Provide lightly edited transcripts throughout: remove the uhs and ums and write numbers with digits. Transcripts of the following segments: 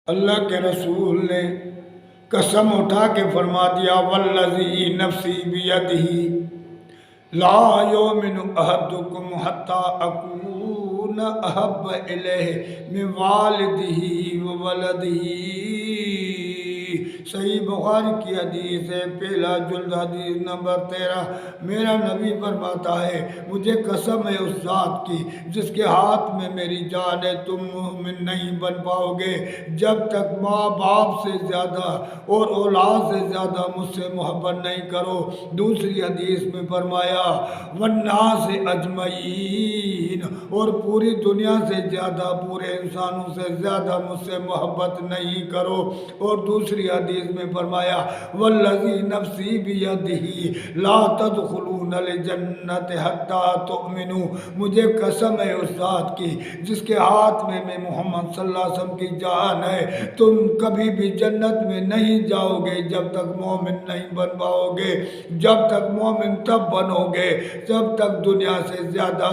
اللہ کے رسول نے قسم اٹھا کے فرما دیا والذی نفسی بیدہی لا یؤمن احدکم حتی اکون احب الیہ من والدہ وولدہ۔ صحیح بخاری کی حدیث ہے، پہلا جلد حدیث نمبر 13۔ میرا نبی فرماتا ہے مجھے قسم ہے اس ذات کی جس کے ہاتھ میں میری جان ہے، تم مومن نہیں بن پاؤ گے جب تک ماں باپ سے زیادہ اور اولاد سے زیادہ مجھ سے محبت نہیں کرو۔ دوسری حدیث میں فرمایا والناس اجمعین، اور پوری دنیا سے زیادہ، پورے انسانوں سے زیادہ مجھ سے محبت نہیں کرو۔ اور دوسری حدیث میں فرمایا والذی نفسی بیدہ لا تدخلون الجنت حتی تؤمنوا، مجھے قسم ہے اس ذات کی جس کے ہاتھ میں محمد صلی اللہ علیہ وسلم کی جان ہے، تم کبھی بھی جنت میں نہیں جاؤ گے جب تک مومن نہیں بن پاؤ گے۔ جب تک مومن تب بنو گے جب تک دنیا سے زیادہ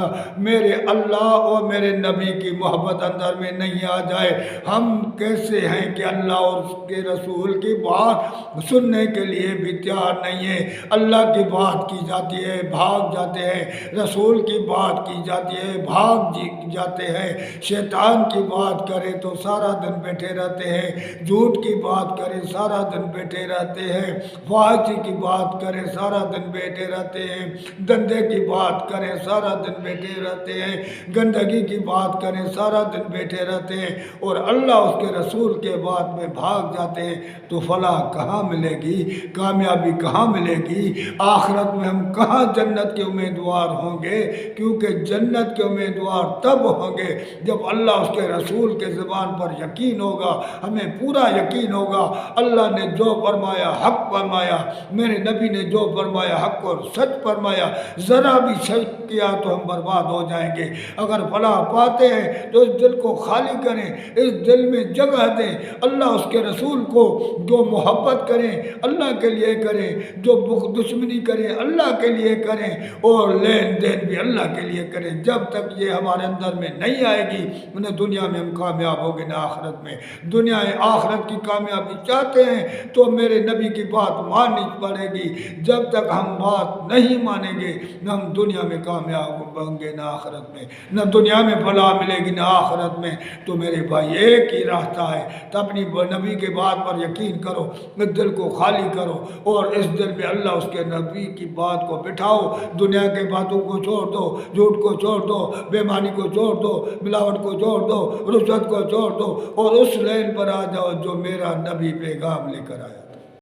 میرے اللہ اور میرے نبی کی محبت اندر میں نہیں آ جائے۔ ہم کیسے ہیں کہ اللہ اور اس کے رسول کی بات سننے کے لیے بھی تیار نہیں ہے۔ اللہ کی بات کی جاتی ہے بھاگ جاتے ہیں، رسول کی بات کی جاتی ہے بھاگ جاتے ہیں، شیطان کی بات کرے تو سارا دن بیٹھے رہتے ہیں، جھوٹ کی بات کرے سارا دن بیٹھے رہتے ہیں، فحاشی کی بات کرے سارا دن بیٹھے رہتے ہیں، دندے کی بات کرے سارا دن بیٹھے رہتے ہیں، گندگی کی بات کریں سارا دن بیٹھے رہتے ہیں، اور اللہ اس کے رسول کے بات میں بھاگ جاتے ہیں، تو فلاح کہاں ملے گی، کامیابی کہاں ملے گی، آخرت میں ہم کہاں جنت کے امیدوار ہوں گے؟ کیونکہ جنت کے امیدوار تب ہوں گے جب اللہ اس کے رسول کے زبان پر یقین ہوگا، ہمیں پورا یقین ہوگا اللہ نے جو فرمایا حق فرمایا، میرے نبی نے جو فرمایا حق اور سچ فرمایا، ذرا بھی شک کیا تو ہم برباد ہو جائیں گے۔ اگر فلاح پاتے ہیں تو اس دل کو خالی کریں، اس دل میں جگہ دیں، اللہ اس کے رسول کو جو محبت کریں اللہ کے لیے کریں، جو دشمنی کریں اللہ کے لیے کریں، اور لین دین بھی اللہ کے لیے کریں۔ جب تک یہ ہمارے اندر میں نہیں آئے گی انہیں دنیا میں ہم کامیاب ہوں گے نہ آخرت میں۔ دنیا آخرت کی کامیابی چاہتے ہیں تو میرے نبی کی بات ماننی پڑے گی۔ جب تک ہم بات نہیں مانیں گے نہ ہم دنیا میں کامیاب ہوں گے نہ آخرت میں، نہ دنیا میں فلاح ملے گی نہ آخرت میں۔ تو میرے بھائی ایک ہی راستہ ہے، تو اپنی نبی کے بات پر یقین کرو، اس دل کو خالی کرو، اور اس دل میں اللہ اس کے نبی کی بات کو بٹھاؤ، دنیا کے باتوں کو چھوڑ دو، جھوٹ کو چھوڑ دو، بے ایمانی کو چھوڑ دو، ملاوٹ کو چھوڑ دو، رشوت کو چھوڑ دو، اور اس لین پر آ جاؤ جو میرا نبی پیغام لے کر آیا۔